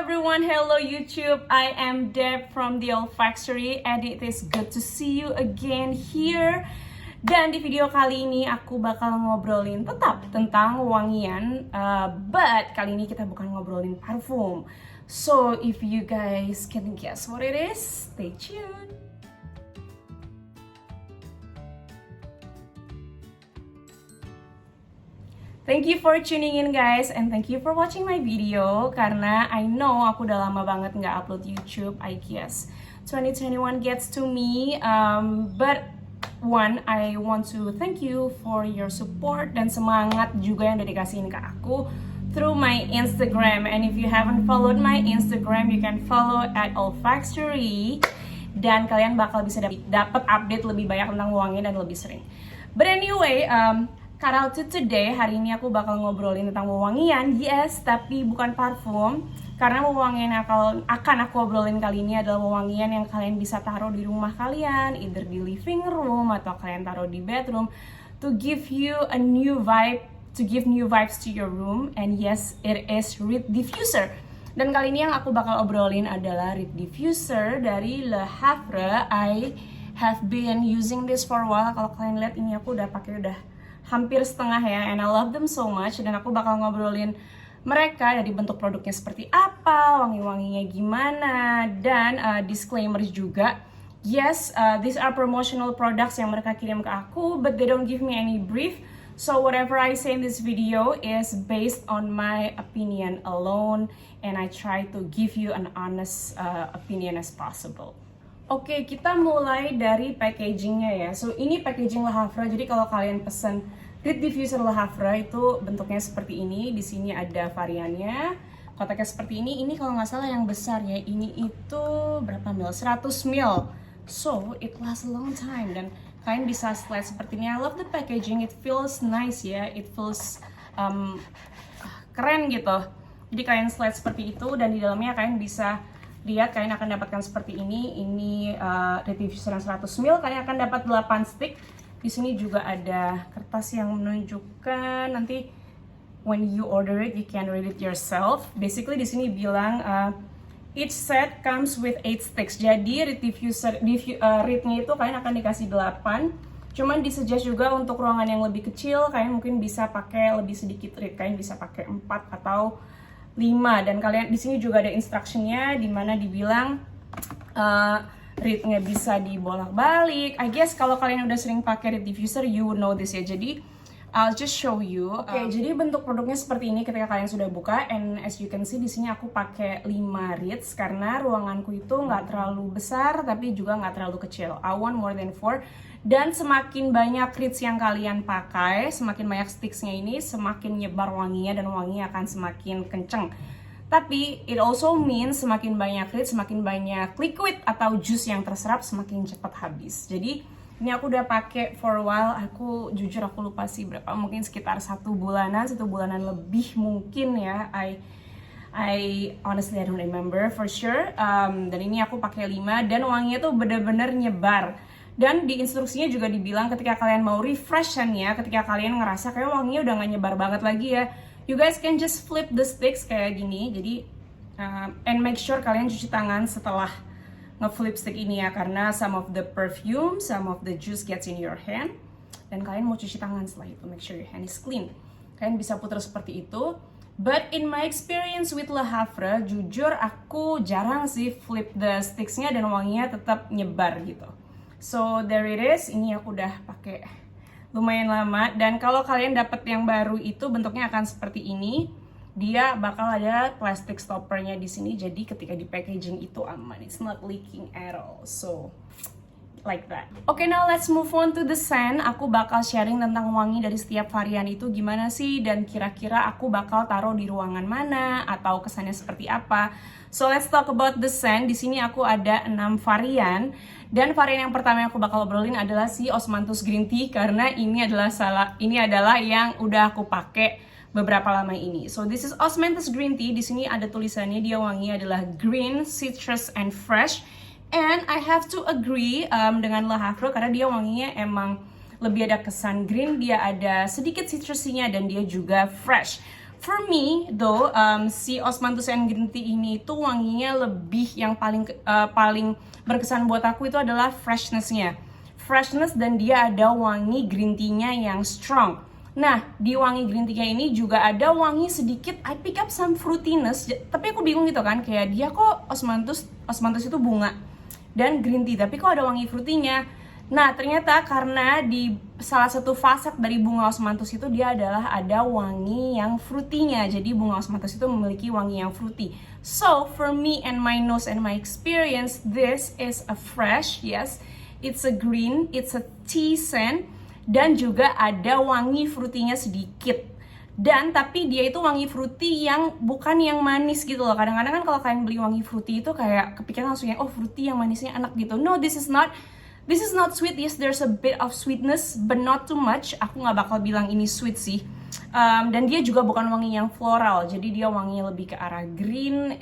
everyone, hello YouTube. I am Deb from the Olfactory and it is good to see you again here. Dan di video kali ini aku bakal ngobrolin tetap tentang wangian, but kali ini kita bukan ngobrolin parfum. So if you guys can guess what it is, stay tuned. Thank you for tuning in guys, and thank you for watching my video. Karena I know aku udah lama banget nggak upload YouTube, I guess 2021 gets to me, but one, I want to thank you for your support dan semangat juga yang udah dikasihin ke aku through my Instagram. And if you haven't followed my Instagram, you can follow at Olfactory, dan kalian bakal bisa dapat update lebih banyak tentang wangi dan lebih sering. But anyway, cut out to today, hari ini aku bakal ngobrolin tentang wewangian, yes, tapi bukan parfum. Karena wewangian yang akan aku obrolin kali ini adalah wewangian yang kalian bisa taruh di rumah kalian, either di living room atau kalian taruh di bedroom, to give you a new vibe, to give new vibes to your room. And yes, it is Reed Diffuser. Dan kali ini yang aku bakal obrolin adalah Reed Diffuser dari Le Havre. I have been using this for a while. Kalau kalian lihat ini aku udah pakai hampir setengah ya, and I love them so much. Dan aku bakal ngobrolin mereka dari bentuk produknya seperti apa, wangi-wanginya gimana, dan disclaimers juga. Yes, these are promotional products yang mereka kirim ke aku, but they don't give me any brief. So whatever I say in this video is based on my opinion alone, and I try to give you an honest opinion as possible. Oke, kita mulai dari packagingnya ya. So ini packaging Le Havre. Jadi kalau kalian pesen Reed Diffuser Le Havre itu bentuknya seperti ini. Di sini ada variannya. Kotaknya seperti ini. Ini kalau nggak salah yang besar ya. Ini itu berapa mil? 100 mil. So it lasts a long time. Dan kalian bisa slide seperti ini. I love the packaging. It feels nice ya. It feels keren gitu. Jadi kalian slide seperti itu dan di dalamnya kalian bisa lihat, kalian akan dapatkan seperti ini. Ini Reed Diffuser yang 100 ml, kalian akan dapat 8 stick. Di sini juga ada kertas yang menunjukkan nanti when you order it, you can read it yourself. Basically di sini bilang each set comes with 8 sticks. Jadi Reed Diffuser, Reed-nya itu kalian akan dikasih 8. Cuman disuggest juga untuk ruangan yang lebih kecil, kalian mungkin bisa pakai lebih sedikit Reed. Kalian bisa pakai 4 atau 5, dan kalian di sini juga ada instructionnya di mana dibilang Reed-nya bisa dibolak-balik. I guess kalau kalian udah sering pakai Reed Diffuser, you would know this ya. Jadi I'll just show you. Oke, jadi bentuk produknya seperti ini ketika kalian sudah buka. And as you can see di sini aku pakai 5 Reeds karena ruanganku itu nggak terlalu besar tapi juga nggak terlalu kecil. I want more than 4. Dan semakin banyak Reeds yang kalian pakai, semakin banyak sticksnya ini, semakin nyebar wanginya dan wanginya akan semakin kenceng. Tapi it also means semakin banyak Reeds, semakin banyak liquid atau juice yang terserap, semakin cepat habis. Jadi ini aku udah pakai for a while. Aku jujur aku lupa sih berapa, mungkin sekitar 1 bulanan lebih mungkin ya. I honestly I don't remember for sure. Dan ini aku pakai 5 dan wanginya tuh bener-bener nyebar. Dan di instruksinya juga dibilang ketika kalian mau refreshannya, ketika kalian ngerasa kayak wanginya udah gak nyebar banget lagi ya, you guys can just flip the sticks kayak gini. Jadi and make sure kalian cuci tangan setelah nge-flip stick ini ya, karena some of the perfume, some of the juice gets in your hand. Dan kalian mau cuci tangan setelah itu, make sure your hand is clean. Kalian bisa putar seperti itu. But in my experience with Le Havre, jujur aku jarang sih flip the sticksnya dan wanginya tetap nyebar gitu. So there it is. Ini aku udah pakai lumayan lama. Dan kalau kalian dapat yang baru itu bentuknya akan seperti ini. Dia bakal ada plastic stoppernya di sini. Jadi ketika di packaging itu aman. It's not leaking at all. So like that. Okay, now let's move on to the scent. Aku bakal sharing tentang wangi dari setiap varian itu gimana sih, dan kira-kira aku bakal taruh di ruangan mana atau kesannya seperti apa. So let's talk about the scent. Di sini aku ada 6 varian. Dan varian yang pertama yang aku bakal obrolin adalah si Osmanthus Green Tea, karena ini adalah yang udah aku pakai beberapa lama ini. So this is Osmanthus Green Tea. Di sini ada tulisannya, dia wangi adalah green, citrus, and fresh. And I have to agree dengan Le Havre karena dia wanginya emang lebih ada kesan green, dia ada sedikit citrusinya, dan dia juga fresh. For me though, si Osmanthus and Green Tea ini itu wanginya lebih yang paling berkesan buat aku itu adalah freshness-nya. Freshness dan dia ada wangi green tea-nya yang strong. Nah, di wangi green tea-nya ini juga ada wangi sedikit, I pick up some fruitiness, tapi aku bingung gitu kan, kayak dia kok Osmanthus itu bunga dan green tea, tapi kok ada wangi fruity-nya. Nah, ternyata karena di salah satu faset dari bunga Osmanthus itu dia adalah ada wangi yang fruity-nya. Jadi bunga Osmanthus itu memiliki wangi yang fruity. So, for me and my nose and my experience, this is a fresh, yes. It's a green, it's a tea scent, dan juga ada wangi fruity-nya sedikit. Dan tapi dia itu wangi fruity yang bukan yang manis gitu loh. Kadang-kadang kan kalau kalian beli wangi fruity itu kayak kepikiran langsung oh fruity yang manisnya enak gitu. No, this is not sweet. Yes, there's a bit of sweetness, but not too much. Aku nggak bakal bilang ini sweet sih. Dan dia juga bukan wangi yang floral. Jadi dia wanginya lebih ke arah green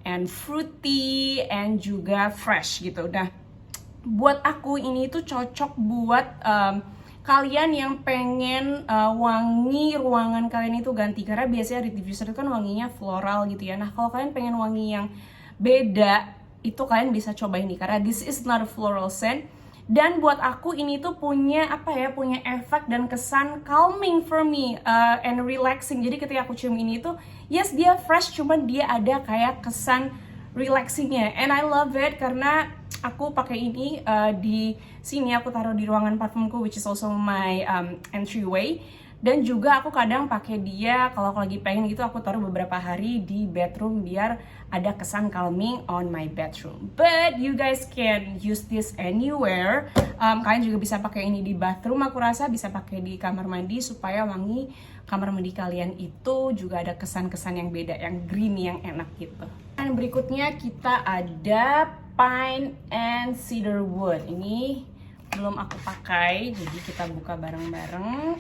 and fruity and juga fresh gitu. Nah, buat aku ini tuh cocok buat kalian yang pengen wangi ruangan kalian itu ganti. Karena biasanya Reed Diffuser itu kan wanginya floral gitu ya. Nah, kalau kalian pengen wangi yang beda, itu kalian bisa coba ini karena this is not a floral scent. Dan buat aku ini tuh punya punya efek dan kesan calming for me and relaxing. Jadi ketika aku cium ini tuh yes dia fresh, cuman dia ada kayak kesan relaxingnya, and I love it karena aku pakai ini di sini, aku taruh di ruangan parfumku which is also my entryway. Dan juga aku kadang pakai dia kalau aku lagi pengen gitu, aku taruh beberapa hari di bedroom biar ada kesan calming on my bedroom. But you guys can use this anywhere. Kalian juga bisa pakai ini di bathroom, aku rasa bisa pakai di kamar mandi supaya wangi kamar mandi kalian itu juga ada kesan-kesan yang beda, yang green, yang enak gitu. Dan berikutnya kita ada Pine and Cedarwood. Ini belum aku pakai, jadi kita buka bareng-bareng.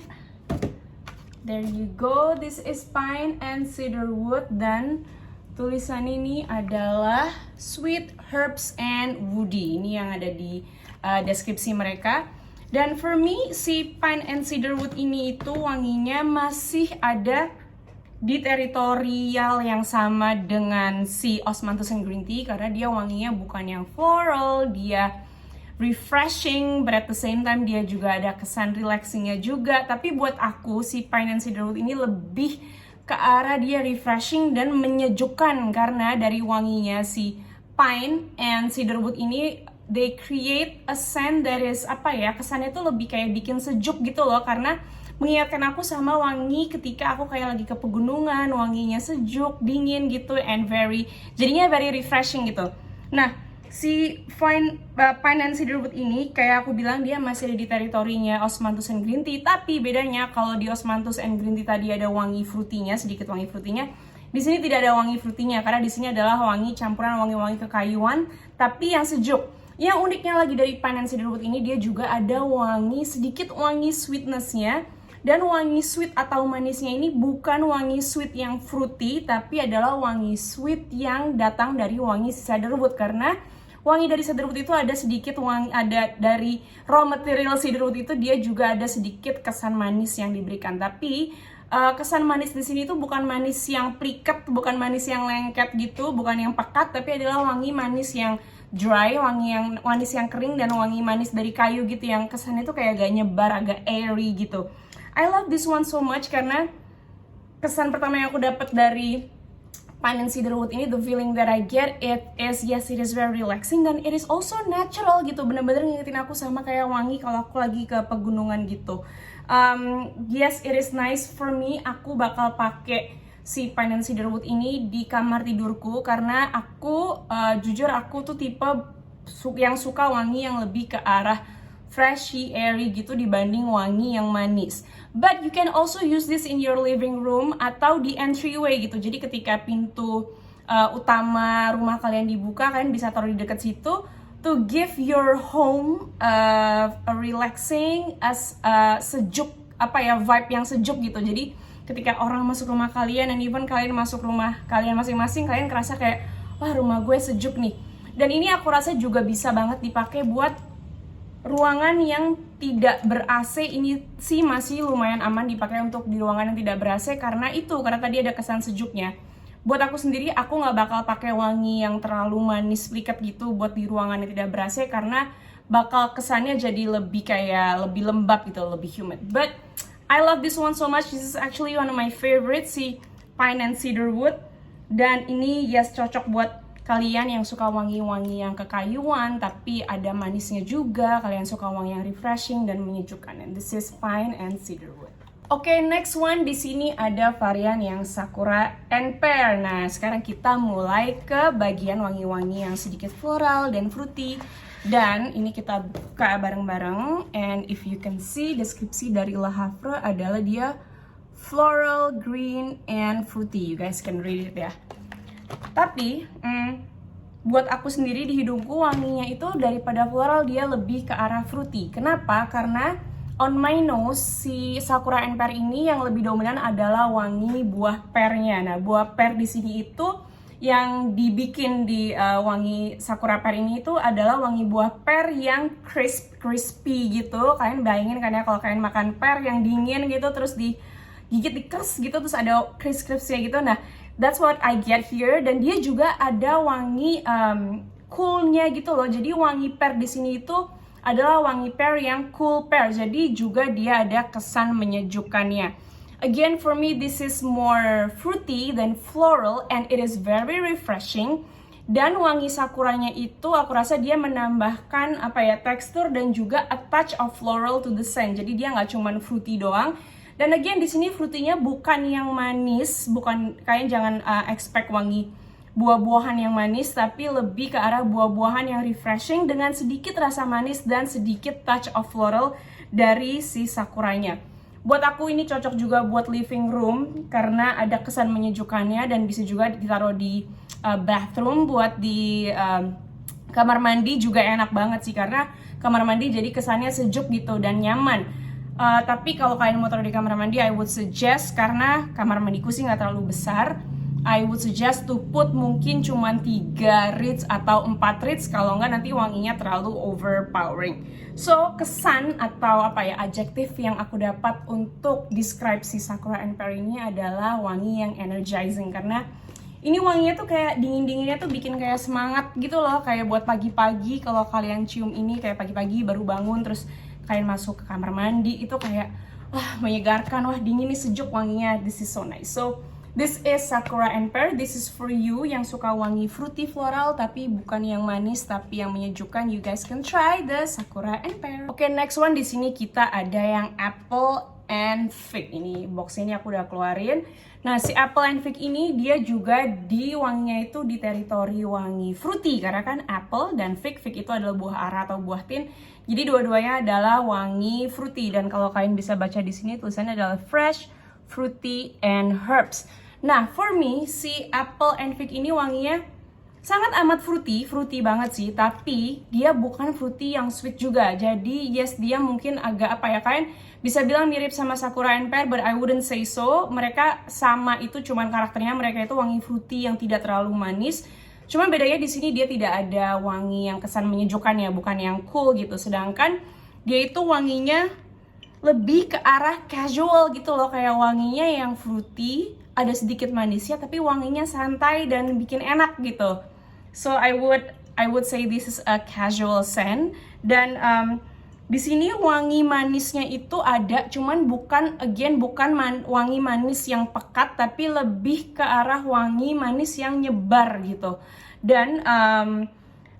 There you go, this is Pine and Cedarwood, dan tulisan ini adalah Sweet Herbs and Woody. Ini yang ada di deskripsi mereka. Dan for me, si Pine and Cedarwood ini itu wanginya masih ada di teritorial yang sama dengan si Osmanthus and Green Tea, karena dia wanginya bukan yang floral, dia refreshing, but at the same time dia juga ada kesan relaxingnya juga. Tapi buat aku si Pine and Cedarwood ini lebih ke arah dia refreshing dan menyejukkan, karena dari wanginya si Pine and Cedarwood ini they create a scent that is kesannya tuh lebih kayak bikin sejuk gitu loh, karena mengingatkan aku sama wangi ketika aku kayak lagi ke pegunungan, wanginya sejuk, dingin gitu, and jadinya very refreshing gitu. Nah, si Pine and Cedarwood ini kayak aku bilang dia masih ada di teritorinya Osmanthus and Green Tea, tapi bedanya kalau di Osmanthus and Green Tea tadi ada wangi fruity-nya, sedikit wangi fruity-nya. Di sini tidak ada wangi fruity-nya karena di sini adalah wangi campuran wangi-wangi kekayuan tapi yang sejuk. Yang uniknya lagi dari Pine and Cedarwood ini, dia juga ada sedikit wangi sweetness-nya. Dan wangi sweet atau manisnya ini bukan wangi sweet yang fruity, tapi adalah wangi sweet yang datang dari wangi cedarwood, karena wangi dari cedarwood itu ada sedikit wangi, ada dari raw material cedarwood itu dia juga ada sedikit kesan manis yang diberikan. Tapi kesan manis di sini tuh bukan manis yang pliket, bukan manis yang lengket gitu, bukan yang pekat, tapi adalah wangi manis yang dry, manis yang kering, dan wangi manis dari kayu gitu yang kesannya tuh kayak agak nyebar, agak airy gitu. I love this one so much karena kesan pertama yang aku dapat dari Pine and Cedarwood ini, the feeling that I get it is very relaxing, dan it is also natural gitu, bener-bener ngingetin aku sama kayak wangi kalau aku lagi ke pegunungan gitu. Yes, it is nice for me. Aku bakal pakai si Pine and Cedarwood ini di kamar tidurku karena aku jujur aku tuh tipe yang suka wangi yang lebih ke arah freshy, airy gitu dibanding wangi yang manis. But you can also use this in your living room atau di entryway gitu. Jadi ketika pintu utama rumah kalian dibuka, kalian bisa taruh di dekat situ to give your home a relaxing, sejuk, vibe yang sejuk gitu. Jadi ketika orang masuk rumah kalian, and even kalian masuk rumah kalian masing-masing, kalian kerasa kayak, wah rumah gue sejuk nih. Dan ini aku rasa juga bisa banget dipakai buat ruangan yang tidak ber-AC ini sih masih lumayan aman dipakai untuk di ruangan yang tidak ber-AC karena tadi ada kesan sejuknya. Buat aku sendiri, aku nggak bakal pakai wangi yang terlalu manis pelikat gitu buat di ruangan yang tidak ber-AC karena bakal kesannya jadi lebih lembab gitu, lebih humid. But I love this one so much. This is actually one of my favorites, si Pine and Cedar Wood. Dan ini yes cocok buat kalian yang suka wangi-wangi yang kekayuan tapi ada manisnya juga, kalian suka wangi yang refreshing dan menyejukkan. And this is Pine and Cedar Wood. Oke, next one di sini ada varian yang Sakura and Pear. Nah, sekarang kita mulai ke bagian wangi-wangi yang sedikit floral dan fruity. Dan ini kita buka bareng-bareng. And if you can see, deskripsi dari Le Havre adalah dia floral, green, and fruity. You guys can read it ya. Tapi buat aku sendiri di hidungku wanginya itu daripada floral dia lebih ke arah fruity. Kenapa? Karena on my nose si Sakura and Pear ini yang lebih dominan adalah wangi buah pearnya. Nah, buah pear di sini itu yang dibikin di wangi Sakura Pear ini itu adalah wangi buah pear yang crispy gitu. Kalian bayangin kan ya kalau kalian makan pear yang dingin gitu terus digigit dikeras gitu terus ada crispy-crispy gitu. Nah, that's what I get here. Dan dia juga ada wangi coolnya gitu loh. Jadi wangi pear di sini itu adalah wangi pear yang cool pear. Jadi juga dia ada kesan menyejukkannya. Again, for me this is more fruity than floral and it is very refreshing. Dan wangi sakuranya itu aku rasa dia menambahkan tekstur dan juga a touch of floral to the scent. Jadi dia nggak cuman fruity doang. Dan again di sini fruitynya bukan yang manis, bukan kalian jangan expect wangi buah-buahan yang manis, tapi lebih ke arah buah-buahan yang refreshing dengan sedikit rasa manis dan sedikit touch of floral dari si sakuranya. Buat aku ini cocok juga buat living room karena ada kesan menyejukkannya dan bisa juga ditaruh di bathroom, buat di kamar mandi juga enak banget sih karena kamar mandi jadi kesannya sejuk gitu dan nyaman. Tapi kalau kalian mau taruh di kamar mandi, I would suggest, karena kamar mandiku sih nggak terlalu besar, I would suggest to put mungkin cuman 3 reeds atau 4 reeds, kalau nggak nanti wanginya terlalu overpowering. So, kesan atau adjektif yang aku dapat untuk describe si Sakura and Pear ini adalah wangi yang energizing, karena ini wanginya tuh kayak dingin-dinginnya tuh bikin kayak semangat gitu loh, kayak buat pagi-pagi kalau kalian cium ini kayak pagi-pagi baru bangun terus kalian masuk ke kamar mandi itu kayak menyegarkan, dingin nih, sejuk wanginya. This is so nice. So this is Sakura and Pear. This is for you yang suka wangi fruity floral tapi bukan yang manis tapi yang menyejukkan. You guys can try the Sakura and Pear. Oke, next one di sini kita ada yang Apple and Fig. Ini boxnya ini aku udah keluarin. Nah, si Apple and Fig ini dia juga di wanginya itu di teritori wangi fruity karena kan apple dan fig itu adalah buah ara atau buah tin. Jadi dua-duanya adalah wangi fruity dan kalau kalian bisa baca di sini tulisannya adalah fresh, fruity, and herbs. Nah, for me si Apple and Fig ini wanginya sangat amat fruity banget sih, tapi dia bukan fruity yang sweet juga. Jadi yes, dia mungkin agak kalian bisa bilang mirip sama Sakura and Pear, but I wouldn't say so. Mereka sama, itu cuman karakternya mereka itu wangi fruity yang tidak terlalu manis. Cuma bedanya di sini dia tidak ada wangi yang kesan menyejukkan ya, bukan yang cool gitu. Sedangkan dia itu wanginya lebih ke arah casual gitu loh, kayak wanginya yang fruity, ada sedikit manisnya tapi wanginya santai dan bikin enak gitu. So I would say this is a casual scent. Dan di sini wangi manisnya itu ada, cuman bukan wangi manis yang pekat, tapi lebih ke arah wangi manis yang nyebar gitu. Dan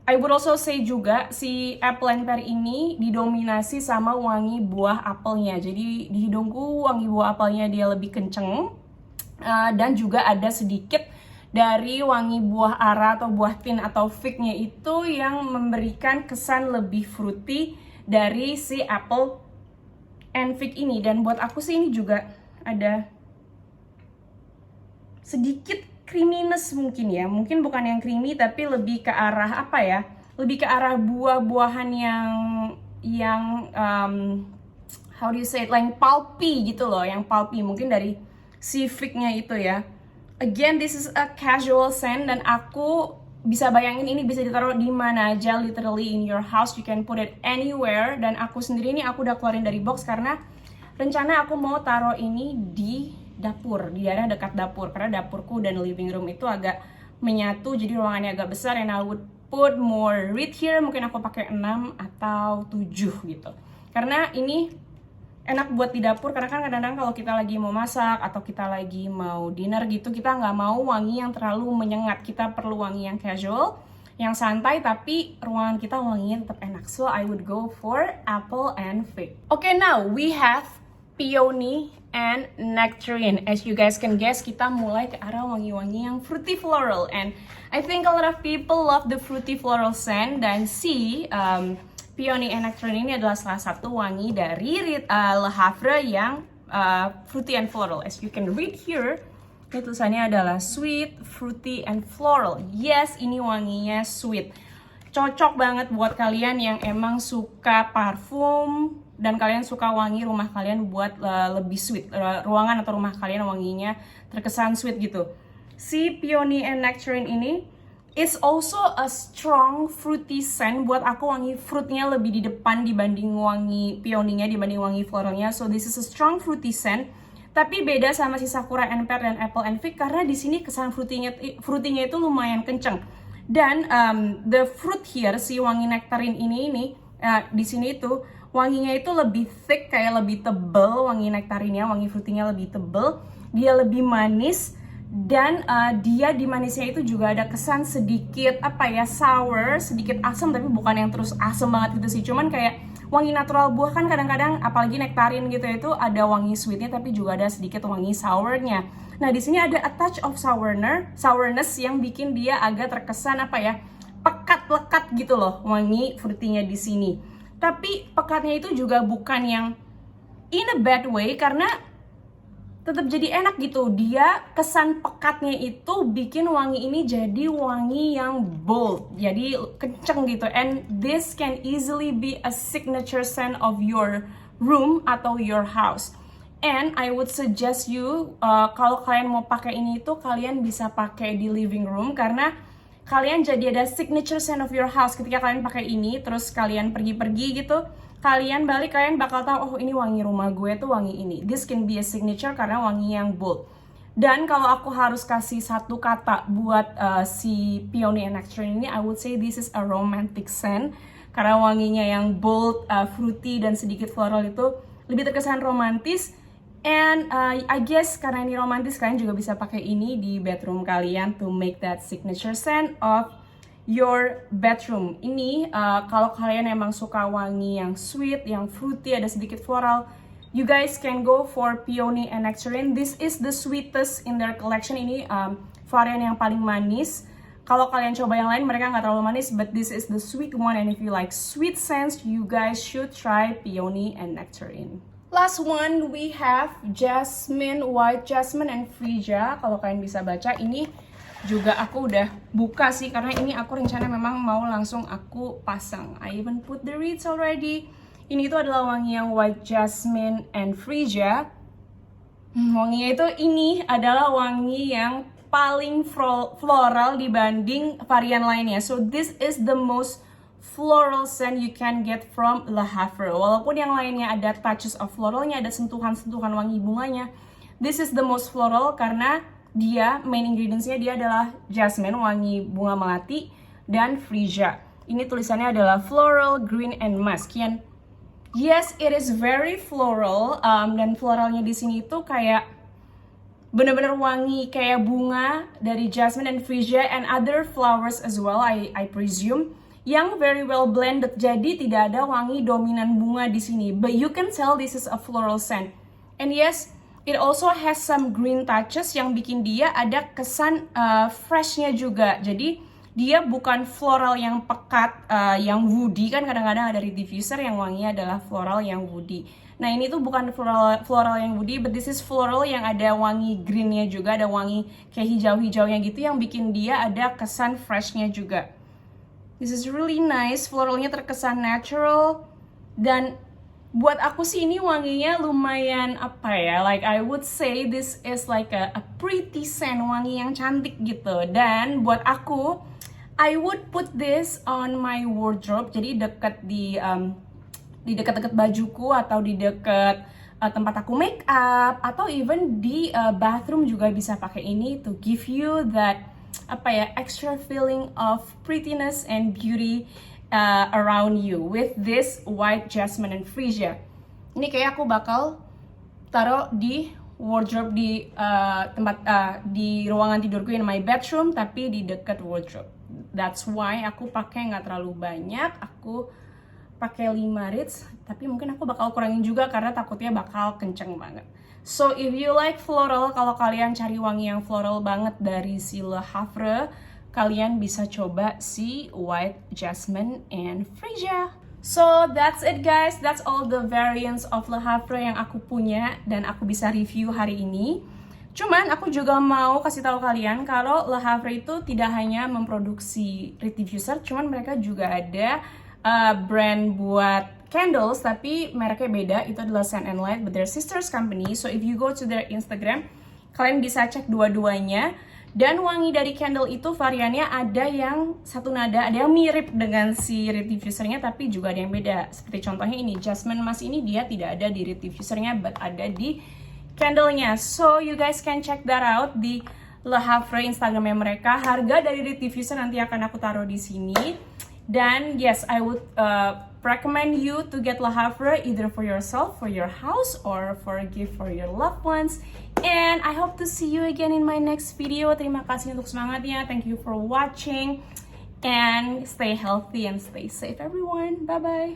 I would also say juga si Apple and Pear ini didominasi sama wangi buah apelnya. Jadi di hidungku wangi buah apelnya dia lebih kenceng, dan juga ada sedikit dari wangi buah ara atau buah tin atau fignya itu yang memberikan kesan lebih fruity dari si Apple and Fig ini. Dan buat aku sih ini juga ada sedikit creaminess mungkin ya. Mungkin bukan yang creamy tapi lebih ke arah lebih ke arah buah-buahan yang how do you say it, like pulpy gitu loh, yang pulpy mungkin dari si fignya itu ya. Again, this is a casual scent dan aku bisa bayangin ini bisa ditaruh di mana aja, literally in your house, you can put it anywhere. Dan aku sendiri ini aku udah keluarin dari box karena rencana aku mau taruh ini di dapur, di daerah dekat dapur, karena dapurku dan living room itu agak menyatu, jadi ruangannya agak besar. And I would put more read here, mungkin aku pakai 6 atau 7 gitu, karena ini enak buat di dapur. Karena kan kadang-kadang kalau kita lagi mau masak atau kita lagi mau dinner gitu, kita nggak mau wangi yang terlalu menyengat, kita perlu wangi yang casual, yang santai, tapi ruangan kita wanginya tetap enak. So I would go for apple and fig. Okay, now we have peony and nectarine. As you guys can guess, kita mulai ke arah wangi-wangi yang fruity floral, and I think a lot of people love the fruity floral scent. Dan peony and nectarine ini adalah salah satu wangi dari Le Havre yang fruity and floral. As you can read here, ini tulisannya adalah sweet, fruity, and floral. Yes, ini wanginya sweet. Cocok banget buat kalian yang emang suka parfum dan kalian suka wangi rumah kalian buat lebih sweet. Ruangan atau rumah kalian wanginya terkesan sweet gitu. Si peony and nectarine ini is also a strong fruity scent. Buat aku wangi fruitnya lebih di depan dibanding wangi peoninya, dibanding wangi floralnya. So this is a strong fruity scent. Tapi beda sama si Sakura and Pear dan Apple and Fig karena di sini kesan fruitynya itu lumayan kenceng. Dan the fruit here, si wangi nectarine ini di sini itu wanginya itu lebih thick, kayak lebih tebel. Wangi nektarinnya, wangi fruitynya lebih tebel, dia lebih manis. Dan dia di manisnya itu juga ada kesan sedikit sour, sedikit asam, tapi bukan yang terus asam banget gitu sih. Cuman kayak wangi natural buah kan kadang-kadang, apalagi nektarin gitu itu ada wangi sweetnya tapi juga ada sedikit wangi sournya. Nah di sini ada a touch of sourness yang bikin dia agak terkesan pekat lekat gitu loh wangi fruitynya di sini. Tapi pekatnya itu juga bukan yang in a bad way, karena tetap jadi enak gitu. Dia kesan pekatnya itu bikin wangi ini jadi wangi yang bold, jadi kenceng gitu. And this can easily be a signature scent of your room atau your house. And I would suggest you kalau kalian mau pakai ini itu kalian bisa pakai di living room, karena kalian jadi ada signature scent of your house. Ketika kalian pakai ini terus kalian pergi-pergi gitu, kalian balik, kalian bakal tahu, oh ini wangi rumah gue tuh wangi ini. This can be a signature karena wangi yang bold. Dan kalau aku harus kasih satu kata buat si peony and nectarine ini, I would say this is a romantic scent. Karena wanginya yang bold, fruity, dan sedikit floral itu lebih terkesan romantis. And I guess karena ini romantis, kalian juga bisa pakai ini di bedroom kalian to make that signature scent of your bedroom. Ini kalau kalian emang suka wangi yang sweet, yang fruity, ada sedikit floral, you guys can go for peony and nectarine. This is the sweetest in their collection. Ini varian yang paling manis. Kalau kalian coba yang lain, mereka nggak terlalu manis, but this is the sweet one. And if you like sweet scents, you guys should try peony and nectarine. Last one, we have jasmine, white jasmine, and freesia. Kalau kalian bisa baca, ini juga aku udah buka sih, karena ini aku rencana memang mau langsung aku pasang. I even put the reeds already. Ini tuh adalah wangi yang white jasmine and freesia. Wanginya itu ini adalah wangi yang paling floral dibanding varian lainnya. So this is the most floral scent you can get from Le Havre. Walaupun yang lainnya ada touches of floralnya, ada sentuhan-sentuhan wangi bunganya, this is the most floral karena dia main ingredientsnya dia adalah jasmine, wangi bunga melati, dan freesia. Ini tulisannya adalah floral, green, and musk. And yes, it is very floral. Dan floralnya di sini itu kayak bener-bener wangi kayak bunga dari jasmine and freesia and other flowers as well, I presume, yang very well blended. Jadi tidak ada wangi dominan bunga di sini, but you can tell this is a floral scent. And yes, it also has some green touches yang bikin dia ada kesan freshnya juga. Jadi dia bukan floral yang pekat, yang woody. Kan kadang-kadang ada di diffuser yang wanginya adalah floral yang woody. Nah ini tuh bukan floral yang woody, but this is floral yang ada wangi greennya juga, ada wangi kayak hijau-hijaunya gitu yang bikin dia ada kesan freshnya juga. This is really nice, floralnya terkesan natural. Dan buat aku sih ini wanginya lumayan like I would say this is like a pretty scent, wangi yang cantik gitu. Dan buat aku I would put this on my wardrobe, jadi dekat di dekat-dekat bajuku atau di dekat tempat aku make up, atau even di bathroom juga bisa pakai ini to give you that extra feeling of prettiness and beauty around you with this white jasmine and freesia. Ini kayak aku bakal taruh di wardrobe di tempat di ruangan tidurku in my bedroom, tapi di dekat wardrobe. That's why aku pakai nggak terlalu banyak. Aku pakai 5 reeds, tapi mungkin aku bakal kurangin juga karena takutnya bakal kenceng banget. So if you like floral, kalau kalian cari wangi yang floral banget dari si Le Havre, kalian bisa coba si white jasmine and freesia. So that's it guys, that's all the variants of Le Havre yang aku punya dan aku bisa review hari ini. Cuman aku juga mau kasih tahu kalian kalau Le Havre itu tidak hanya memproduksi reed diffuser, cuman mereka juga ada brand buat candles, tapi mereknya beda. Itu adalah Scent and Light, but they're sisters company. So if you go to their Instagram, kalian bisa cek dua-duanya. Dan wangi dari candle itu variannya ada yang satu nada, ada yang mirip dengan si reed diffusernya, tapi juga ada yang beda. Seperti contohnya ini, Jasmine Musk ini dia tidak ada di reed diffusernya, but ada di candlenya. So you guys can check that out di Le Havre Instagramnya mereka. Harga dari reed diffuser nanti akan aku taruh di sini. Dan yes, I would recommend you to get Le Havre either for yourself, for your house, or for a gift for your loved ones. And I hope to see you again in my next video. Terima kasih untuk semangatnya. Thank you for watching. And stay healthy and stay safe everyone. Bye-bye.